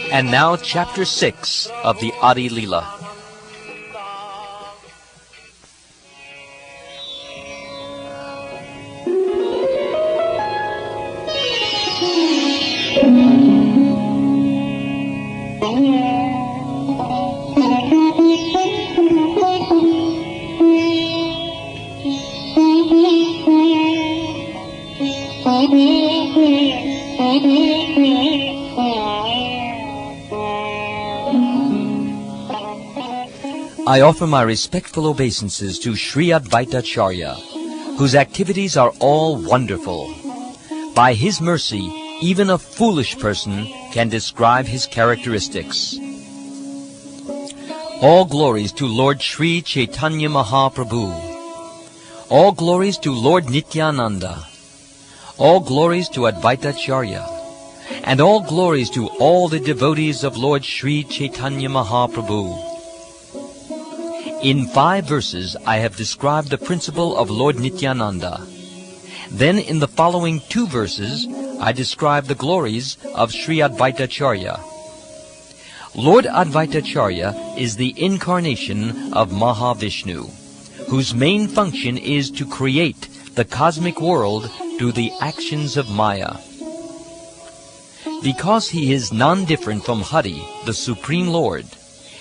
And now Chapter 6 of the Adi Leela. I offer my respectful obeisances to Sri Advaita Acharya, whose activities are all wonderful. By his mercy, even a foolish person can describe his characteristics. All glories to Lord Sri Chaitanya Mahaprabhu. All glories to Lord Nityananda. All glories to Advaita Acharya. And all glories to all the devotees of Lord Sri Chaitanya Mahaprabhu. In 5 verses I have described the principle of Lord Nityananda. Then in the following 2 verses I describe the glories of Sri Advaita Acharya. Lord Advaita Acharya is the incarnation of Mahavishnu, whose main function is to create the cosmic world through the actions of Maya. Because he is non-different from Hari, the Supreme Lord,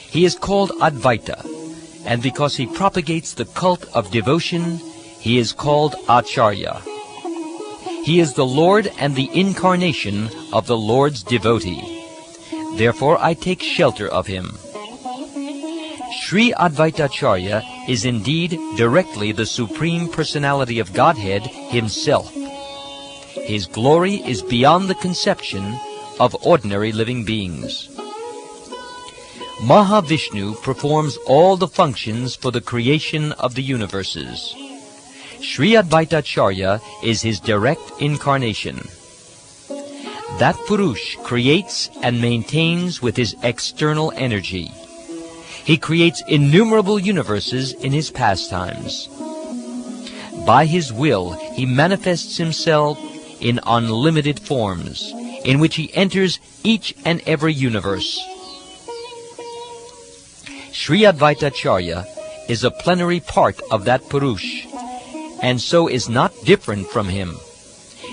he is called Advaita. And because he propagates the cult of devotion, he is called Acharya. He is the Lord and the incarnation of the Lord's devotee. Therefore I take shelter of him. Sri Advaita Acharya is indeed directly the Supreme Personality of Godhead himself. His glory is beyond the conception of ordinary living beings. Mahavishnu performs all the functions for the creation of the universes. Sri Advaita Acharya is his direct incarnation. That Purush creates and maintains with his external energy. He creates innumerable universes in his pastimes. By his will, he manifests himself in unlimited forms, in which he enters each and every universe. Sri Advaita Acharya is a plenary part of that Purush, and so is not different from him.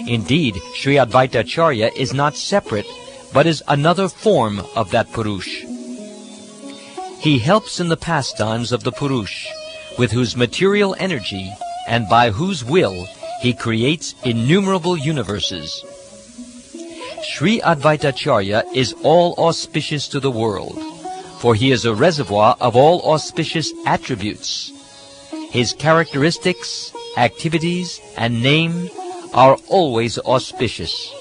Indeed, Sri Advaita Acharya is not separate, but is another form of that Purush. He helps in the pastimes of the Purush, with whose material energy and by whose will he creates innumerable universes. Sri Advaita Acharya is all auspicious to the world, for he is a reservoir of all auspicious attributes. His characteristics, activities, and name are always auspicious.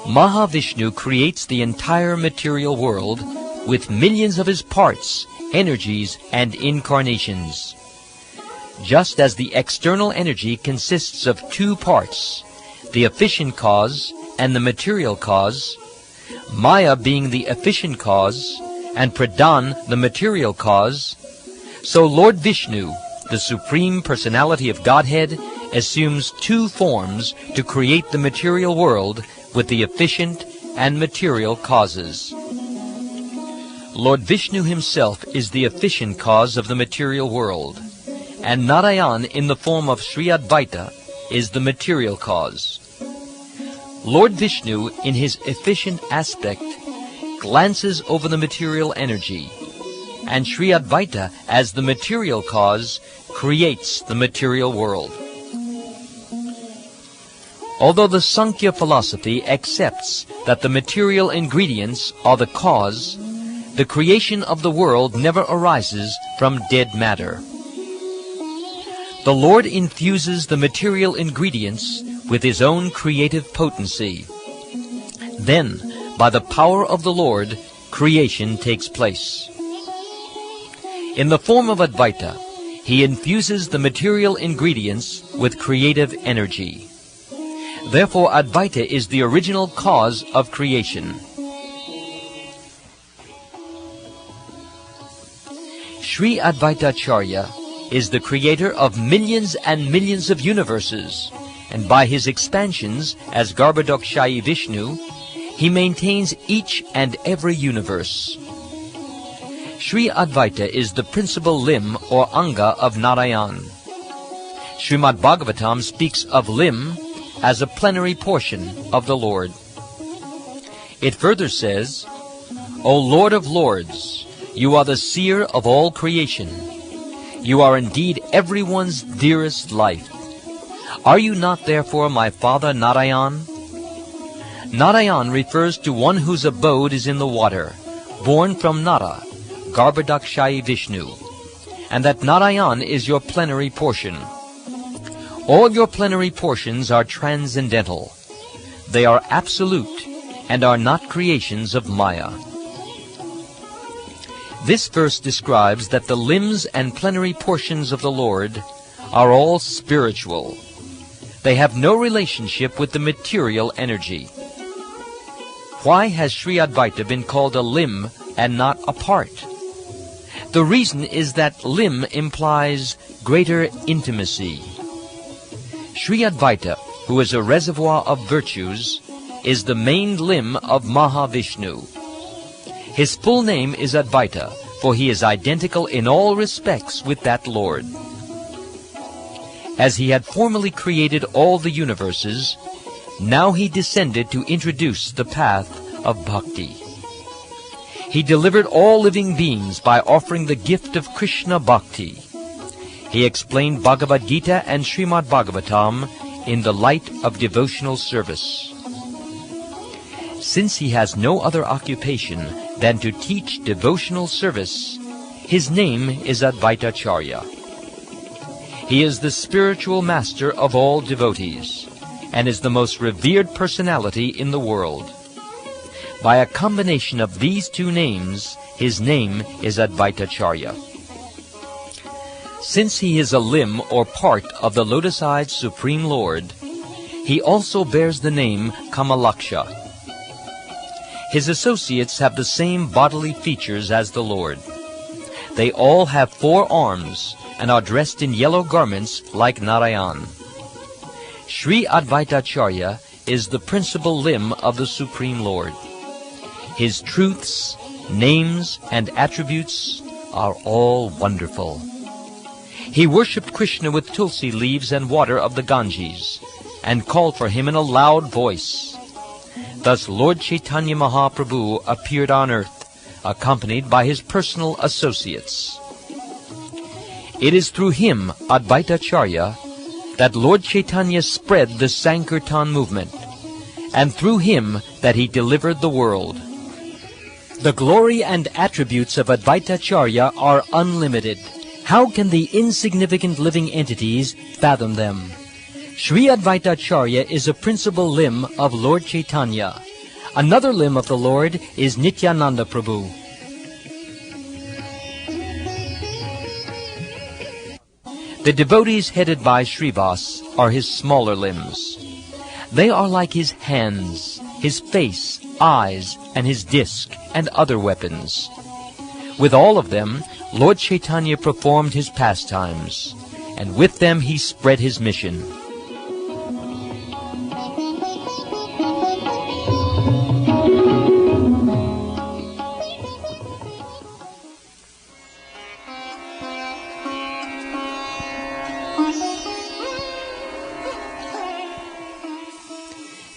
Mahavishnu creates the entire material world with millions of his parts, energies, and incarnations. Just as the external energy consists of 2 parts, the efficient cause and the material cause, Maya being the efficient cause and Pradhan the material cause, so Lord Vishnu, the Supreme Personality of Godhead, assumes 2 forms to create the material world with the efficient and material causes. Lord Vishnu himself is the efficient cause of the material world, and Narayan in the form of Sri Advaita is the material cause. Lord Vishnu in his efficient aspect glances over the material energy, and Sri Advaita as the material cause creates the material world. Although the Sankhya philosophy accepts that the material ingredients are the cause, the creation of the world never arises from dead matter. The Lord infuses the material ingredients with his own creative potency. Then, by the power of the Lord, creation takes place. In the form of Advaita, he infuses the material ingredients with creative energy. Therefore, Advaita is the original cause of creation. Sri Advaita Acharya is the creator of millions and millions of universes, and by his expansions as Garbhodakshayi Vishnu, he maintains each and every universe. Sri Advaita is the principal limb or anga of Narayan. Srimad Bhagavatam speaks of limb as a plenary portion of the Lord. It further says, O Lord of Lords, you are the seer of all creation. You are indeed everyone's dearest life. Are you not therefore my father Narayan? Narayan refers to one whose abode is in the water, born from Nara, Garbhodakshayi Vishnu, and that Narayan is your plenary portion. All your plenary portions are transcendental. They are absolute and are not creations of Maya. This verse describes that the limbs and plenary portions of the Lord are all spiritual. They have no relationship with the material energy. Why has Sri Advaita been called a limb and not a part? The reason is that limb implies greater intimacy. Sri Advaita, who is a reservoir of virtues, is the main limb of Mahavishnu. His full name is Advaita, for he is identical in all respects with that Lord. As he had formerly created all the universes, now he descended to introduce the path of bhakti. He delivered all living beings by offering the gift of Krishna Bhakti. He explained Bhagavad Gita and Srimad Bhagavatam in the light of devotional service. Since he has no other occupation than to teach devotional service, his name is Advaita Acharya. He is the spiritual master of all devotees, and is the most revered personality in the world. By a combination of these two names, his name is Advaita Acharya. Since he is a limb or part of the lotus-eyed Supreme Lord, he also bears the name Kamalaksha. His associates have the same bodily features as the Lord. They all have 4 arms and are dressed in yellow garments like Narayan. Sri Advaita Acharya is the principal limb of the Supreme Lord. His truths, names, and attributes are all wonderful. He worshipped Krishna with tulsi leaves and water of the Ganges, and called for him in a loud voice. Thus Lord Chaitanya Mahaprabhu appeared on earth, accompanied by his personal associates. It is through him, Advaita Acharya, that Lord Chaitanya spread the Sankirtan movement, and through him that he delivered the world. The glory and attributes of Advaita Acharya are unlimited. How can the insignificant living entities fathom them? Sri Advaita Acharya is a principal limb of Lord Chaitanya. Another limb of the Lord is Nityananda Prabhu. The devotees headed by Srivas are his smaller limbs. They are like his hands, his face, eyes, and his disc, and other weapons. With all of them, Lord Chaitanya performed his pastimes, and with them he spread his mission.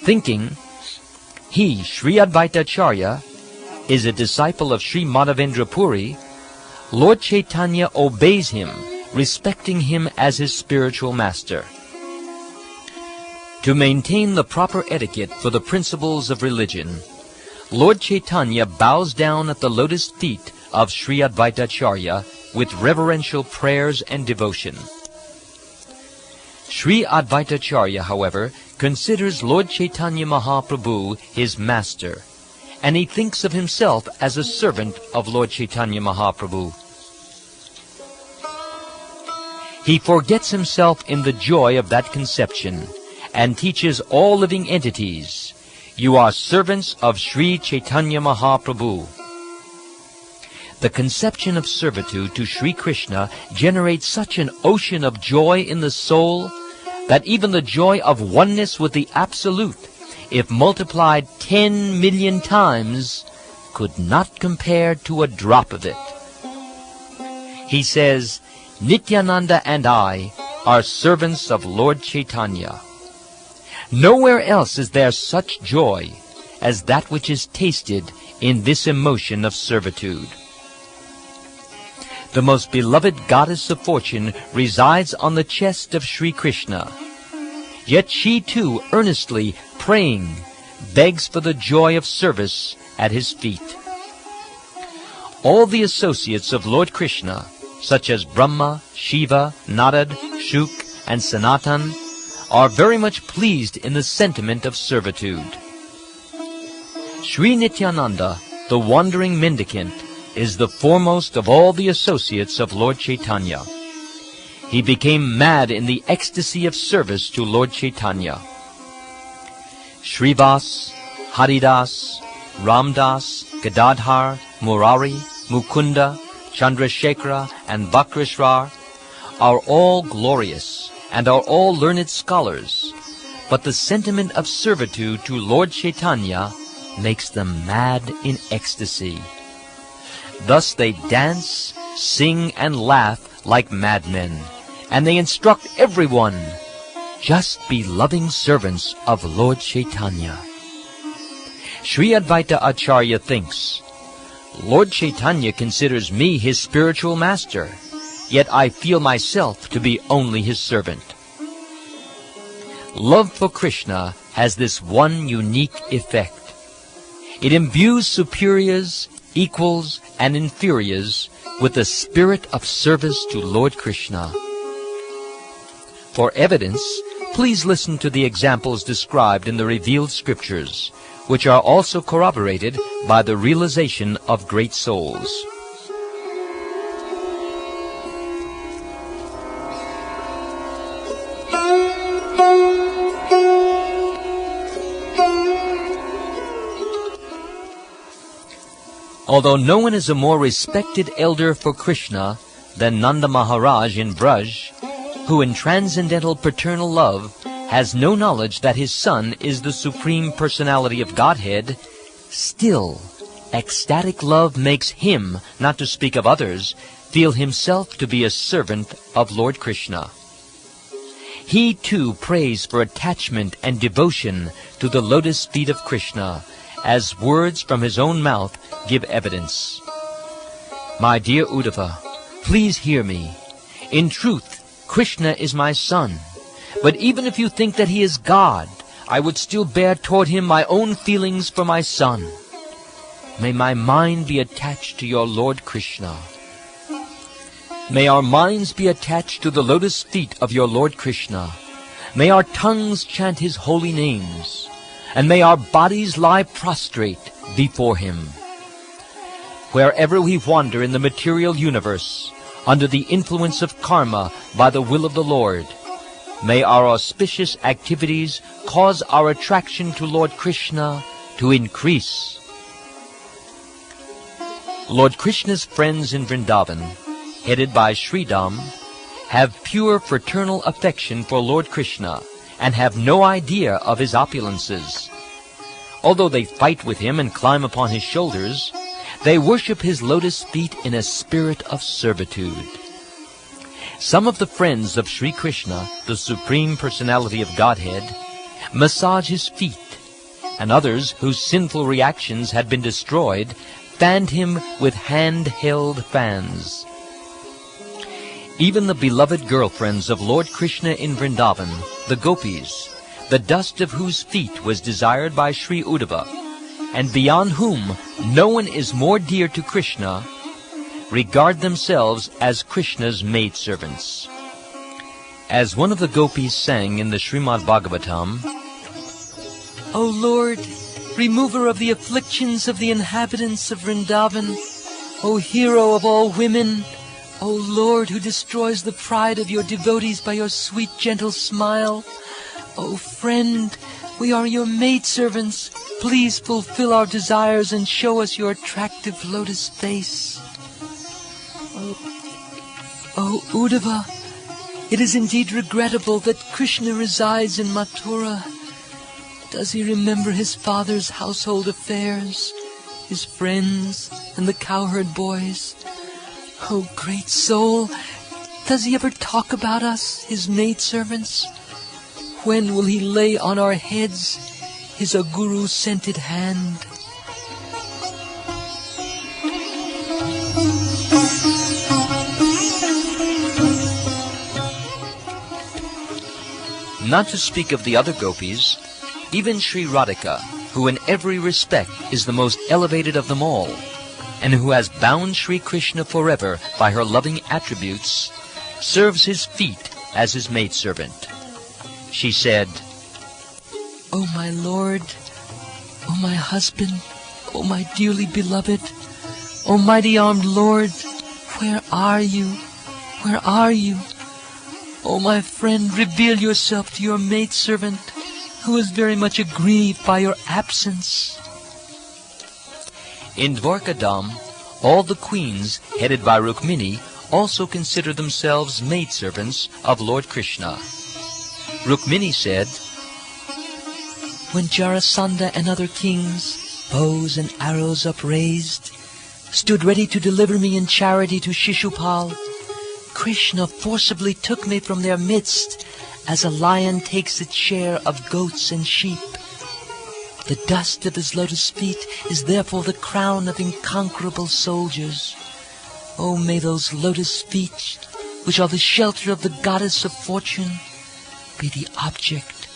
Thinking he, Sri Advaita Acharya, is a disciple of Sri Madhavendra Puri, Lord Chaitanya obeys him, respecting him as his spiritual master. To maintain the proper etiquette for the principles of religion, Lord Chaitanya bows down at the lotus feet of Sri Advaita Acharya with reverential prayers and devotion. Sri Advaita Acharya, however, considers Lord Chaitanya Mahaprabhu his master, and he thinks of himself as a servant of Lord Chaitanya Mahaprabhu. He forgets himself in the joy of that conception and teaches all living entities, "You are servants of Sri Chaitanya Mahaprabhu." The conception of servitude to Sri Krishna generates such an ocean of joy in the soul that even the joy of oneness with the Absolute, if multiplied 10 million times, could not compare to a drop of it. He says, "Nityananda and I are servants of Lord Chaitanya." Nowhere else is there such joy as that which is tasted in this emotion of servitude. The most beloved goddess of fortune resides on the chest of Sri Krishna. Yet she too, earnestly praying, begs for the joy of service at his feet. All the associates of Lord Krishna, such as Brahma, Shiva, Narad, Shuk, and Sanatan, are very much pleased in the sentiment of servitude. Sri Nityananda, the wandering mendicant, is the foremost of all the associates of Lord Chaitanya. He became mad in the ecstasy of service to Lord Chaitanya. Srivas, Haridas, Ramdas, Gadadhar, Murari, Mukunda, Chandrasekhara, and Bakrishrar are all glorious and are all learned scholars, but the sentiment of servitude to Lord Chaitanya makes them mad in ecstasy. Thus they dance, sing, and laugh like madmen, and they instruct everyone, "Just be loving servants of Lord Chaitanya." Sri Advaita Acharya thinks, "Lord Chaitanya considers me his spiritual master, yet I feel myself to be only his servant." Love for Krishna has this one unique effect. It imbues superiors, equals, and inferiors with the spirit of service to Lord Krishna. For evidence, please listen to the examples described in the revealed scriptures, which are also corroborated by the realization of great souls. Although no one is a more respected elder for Krishna than Nanda Maharaj in Braj, who in transcendental paternal love has no knowledge that his son is the Supreme Personality of Godhead, still ecstatic love makes him, not to speak of others, feel himself to be a servant of Lord Krishna. He too prays for attachment and devotion to the lotus feet of Krishna, as words from his own mouth give evidence. "My dear Uddhava, please hear me. In truth, Krishna is my son. But even if you think that he is God, I would still bear toward him my own feelings for my son. May my mind be attached to your Lord Krishna. May our minds be attached to the lotus feet of your Lord Krishna. May our tongues chant his holy names. And may our bodies lie prostrate before him. Wherever we wander in the material universe, under the influence of karma by the will of the Lord, may our auspicious activities cause our attraction to Lord Krishna to increase." Lord Krishna's friends in Vrindavan, headed by Sridham, have pure fraternal affection for Lord Krishna and have no idea of his opulences. Although they fight with him and climb upon his shoulders, they worship his lotus feet in a spirit of servitude. Some of the friends of Sri Krishna, the Supreme Personality of Godhead, massage his feet, and others whose sinful reactions had been destroyed fanned him with hand-held fans. Even the beloved girlfriends of Lord Krishna in Vrindavan, the gopis, the dust of whose feet was desired by Sri Uddhava, and beyond whom no one is more dear to Krishna, regard themselves as Krishna's maidservants. As one of the gopis sang in the Srimad Bhagavatam, "O Lord, remover of the afflictions of the inhabitants of Vrindavan, O hero of all women, O Lord, who destroys the pride of your devotees by your sweet, gentle smile. O friend, we are your maidservants. Please fulfill our desires and show us your attractive lotus face. O Uddhava, it is indeed regrettable that Krishna resides in Mathura. Does he remember his father's household affairs, his friends, and the cowherd boys? Oh, great soul, does he ever talk about us, his maidservants? When will he lay on our heads his aguru-scented hand? Not to speak of the other gopis, even Sri Radhika, who in every respect is the most elevated of them all, and who has bound Sri Krishna forever by her loving attributes, serves his feet as his maidservant. She said, O my Lord, O my husband, O my dearly beloved, O mighty-armed Lord, where are you? Where are you? O my friend, reveal yourself to your maidservant, who is very much aggrieved by your absence. In Dwarkadam, all the queens, headed by Rukmini, also consider themselves maidservants of Lord Krishna. Rukmini said, When Jarasandha and other kings, bows and arrows upraised, stood ready to deliver me in charity to Shishupal, Krishna forcibly took me from their midst as a lion takes its share of goats and sheep. The dust of his lotus feet is therefore the crown of inconquerable soldiers. Oh, may those lotus feet, which are the shelter of the goddess of fortune, be the object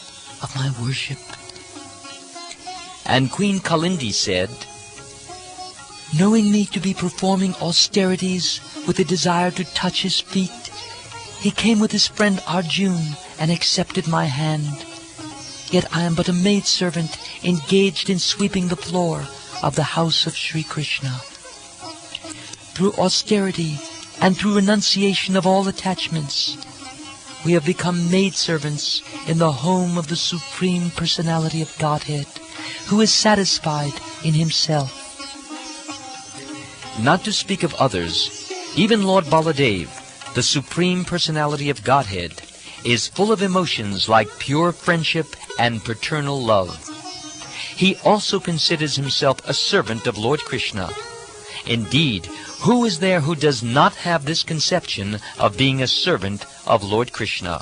of my worship. And Queen Kalindi said, Knowing me to be performing austerities with a desire to touch his feet, he came with his friend Arjun and accepted my hand. Yet I am but a maidservant engaged in sweeping the floor of the house of Sri Krishna. Through austerity and through renunciation of all attachments, we have become maidservants in the home of the Supreme Personality of Godhead, who is satisfied in himself. Not to speak of others, even Lord Baladev, the Supreme Personality of Godhead, is full of emotions like pure friendship and paternal love. He also considers himself a servant of Lord Krishna. Indeed, who is there who does not have this conception of being a servant of Lord Krishna?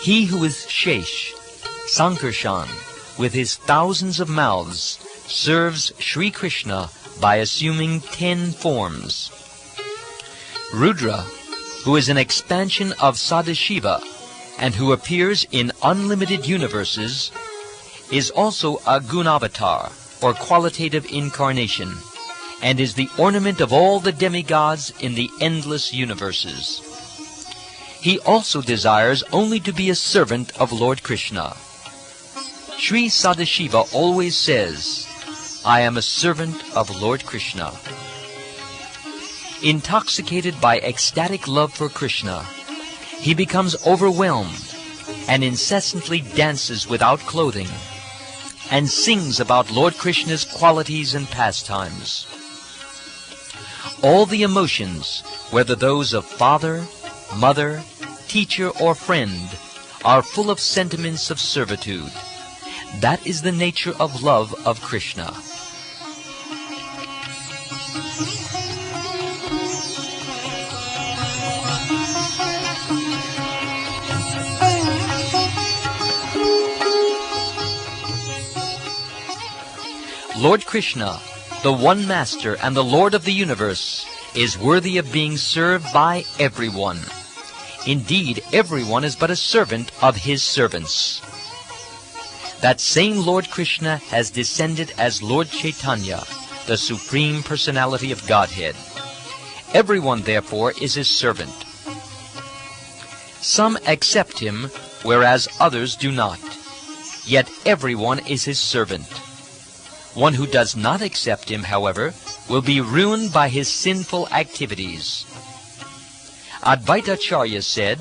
He who is Shesh, Sankarshan, with his thousands of mouths, serves Sri Krishna by assuming 10 forms. Rudra, who is an expansion of Sadashiva and who appears in unlimited universes, is also a Gunavatar, or qualitative incarnation, and is the ornament of all the demigods in the endless universes. He also desires only to be a servant of Lord Krishna. Sri Sadashiva always says, I am a servant of Lord Krishna. Intoxicated by ecstatic love for Krishna, he becomes overwhelmed and incessantly dances without clothing and sings about Lord Krishna's qualities and pastimes. All the emotions, whether those of father, mother, teacher, or friend, are full of sentiments of servitude. That is the nature of love of Krishna. Lord Krishna, the one Master and the Lord of the universe, is worthy of being served by everyone. Indeed, everyone is but a servant of his servants. That same Lord Krishna has descended as Lord Chaitanya, the Supreme Personality of Godhead. Everyone, therefore, is his servant. Some accept him, whereas others do not. Yet everyone is his servant. One who does not accept him, however, will be ruined by his sinful activities. Advaitacharya said,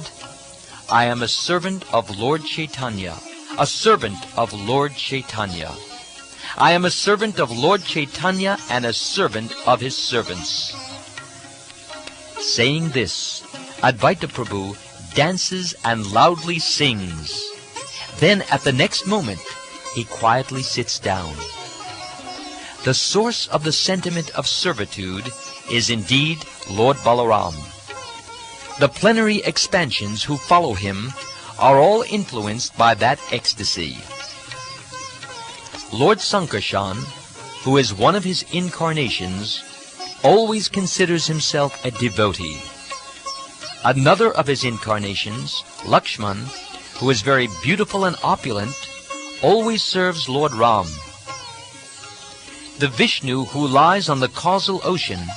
"I am a servant of Lord Chaitanya, a servant of Lord Chaitanya. I am a servant of Lord Chaitanya and a servant of his servants." Saying this, Advaita Prabhu dances and loudly sings. Then at the next moment, he quietly sits down. The source of the sentiment of servitude is indeed Lord Balaram. The plenary expansions who follow him are all influenced by that ecstasy. Lord Sankarshan, who is one of his incarnations, always considers himself a devotee. Another of his incarnations, Lakshman, who is very beautiful and opulent, always serves Lord Ram. The Vishnu who lies on the causal ocean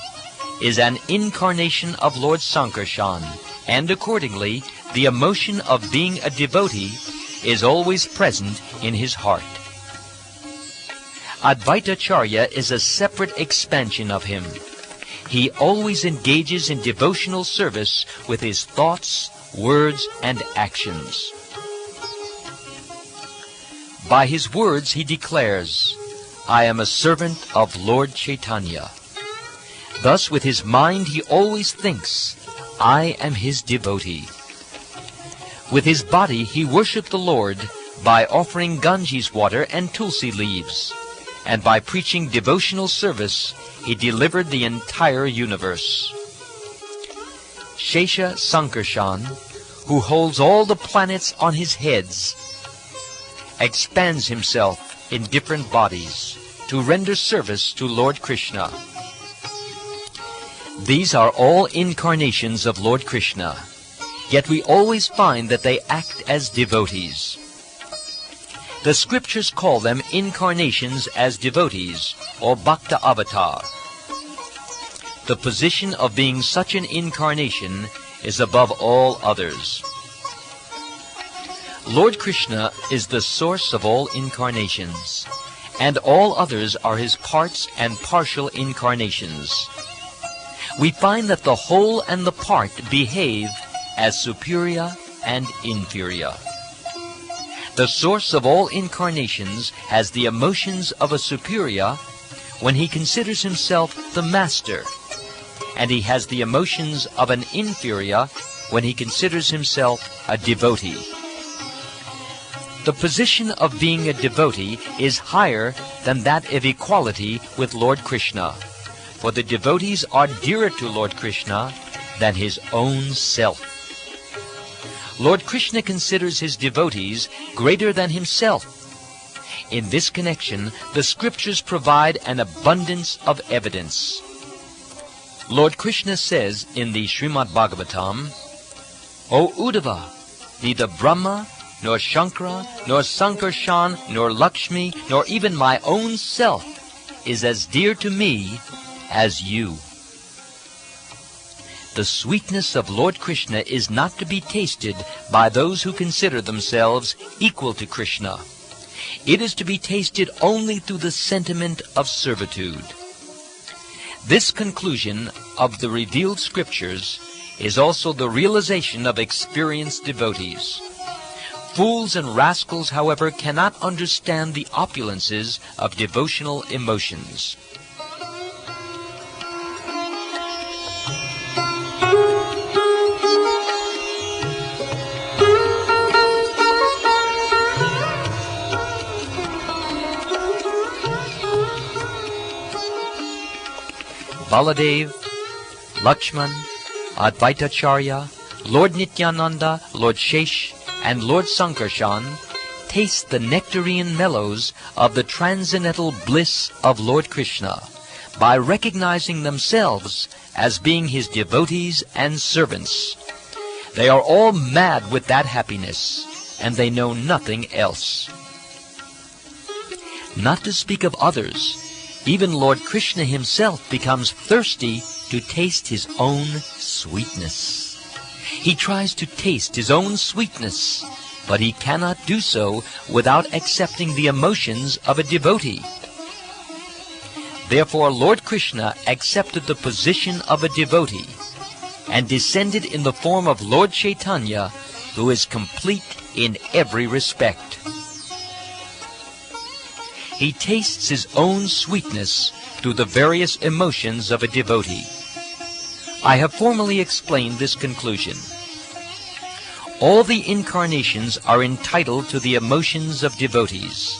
is an incarnation of Lord Sankarshan, and accordingly, the emotion of being a devotee is always present in his heart. Advaitacharya is a separate expansion of him. He always engages in devotional service with his thoughts, words, and actions. By his words he declares, "I am a servant of Lord Chaitanya." Thus with his mind he always thinks, "I am his devotee." With his body he worshipped the Lord by offering Ganges water and tulsi leaves, and by preaching devotional service he delivered the entire universe. Shesha Sankarshan, who holds all the planets on his heads, expands himself in different bodies to render service to Lord Krishna. These are all incarnations of Lord Krishna, yet we always find that they act as devotees. The scriptures call them incarnations as devotees, or Bhakta Avatar. The position of being such an incarnation is above all others. Lord Krishna is the source of all incarnations, and all others are his parts and partial incarnations. We find that the whole and the part behave as superior and inferior. The source of all incarnations has the emotions of a superior when he considers himself the master, and he has the emotions of an inferior when he considers himself a devotee. The position of being a devotee is higher than that of equality with Lord Krishna, for the devotees are dearer to Lord Krishna than his own self. Lord Krishna considers his devotees greater than himself. In this connection, the scriptures provide an abundance of evidence. Lord Krishna says in the Srimad Bhagavatam, "O Uddhava, neither Brahma, nor Shankara, nor Sankarshan, nor Lakshmi, nor even my own self is as dear to me as you." The sweetness of Lord Krishna is not to be tasted by those who consider themselves equal to Krishna. It is to be tasted only through the sentiment of servitude. This conclusion of the revealed scriptures is also the realization of experienced devotees. Fools and rascals, however, cannot understand the opulences of devotional emotions. Baladev, Lakshman, Advaitacharya, Lord Nityananda, Lord Shesh, and Lord Sankarshan taste the nectarine mellows of the transcendental bliss of Lord Krishna by recognizing themselves as being his devotees and servants. They are all mad with that happiness, and they know nothing else. Not to speak of others, even Lord Krishna himself becomes thirsty to taste his own sweetness. He tries to taste his own sweetness, but he cannot do so without accepting the emotions of a devotee. Therefore Lord Krishna accepted the position of a devotee and descended in the form of Lord Chaitanya, who is complete in every respect. He tastes his own sweetness through the various emotions of a devotee. I have formally explained this conclusion. All the incarnations are entitled to the emotions of devotees.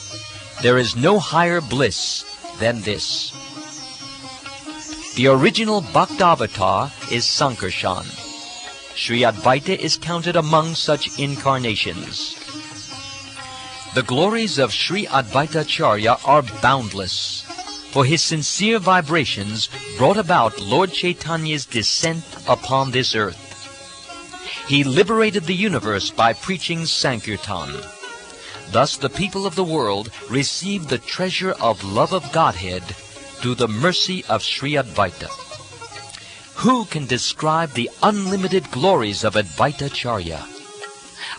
There is no higher bliss than this. The original Bhaktavatar is Sankarshan. Sri Advaita is counted among such incarnations. The glories of Sri Advaitacharya are boundless, for his sincere vibrations brought about Lord Chaitanya's descent upon this earth. He liberated the universe by preaching Sankirtan. Thus the people of the world received the treasure of love of Godhead through the mercy of Sri Advaita. Who can describe the unlimited glories of Advaitacharya?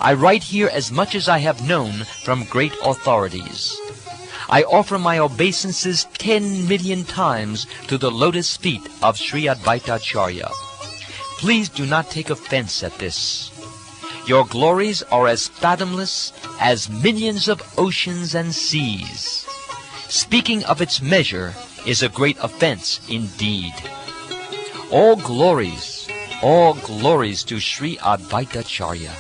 I write here as much as I have known from great authorities. I offer my obeisances 10 million times to the lotus feet of Sri Advaitacharya. Please do not take offense at this. Your glories are as fathomless as millions of oceans and seas. Speaking of its measure is a great offense indeed. All glories to Sri Advaitacharya.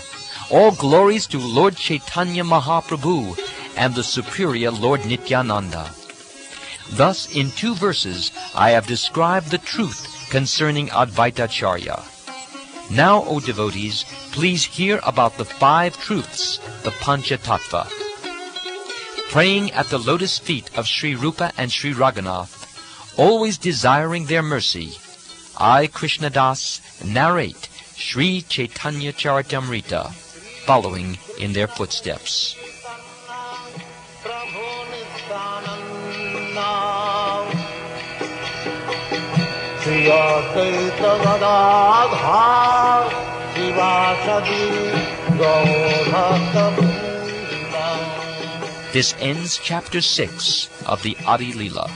All glories to Lord Chaitanya Mahaprabhu and the superior Lord Nityananda. Thus, in 2 verses, I have described the truth concerning Advaitacharya. Now, O devotees, please hear about the 5 truths, the Panchatattva. Praying at the lotus feet of Sri Rupa and Sri Raghunath, always desiring their mercy, I, Krishnadas, narrate Sri Chaitanya Charitamrita, following in their footsteps. This ends chapter 6 of the Adi Leela.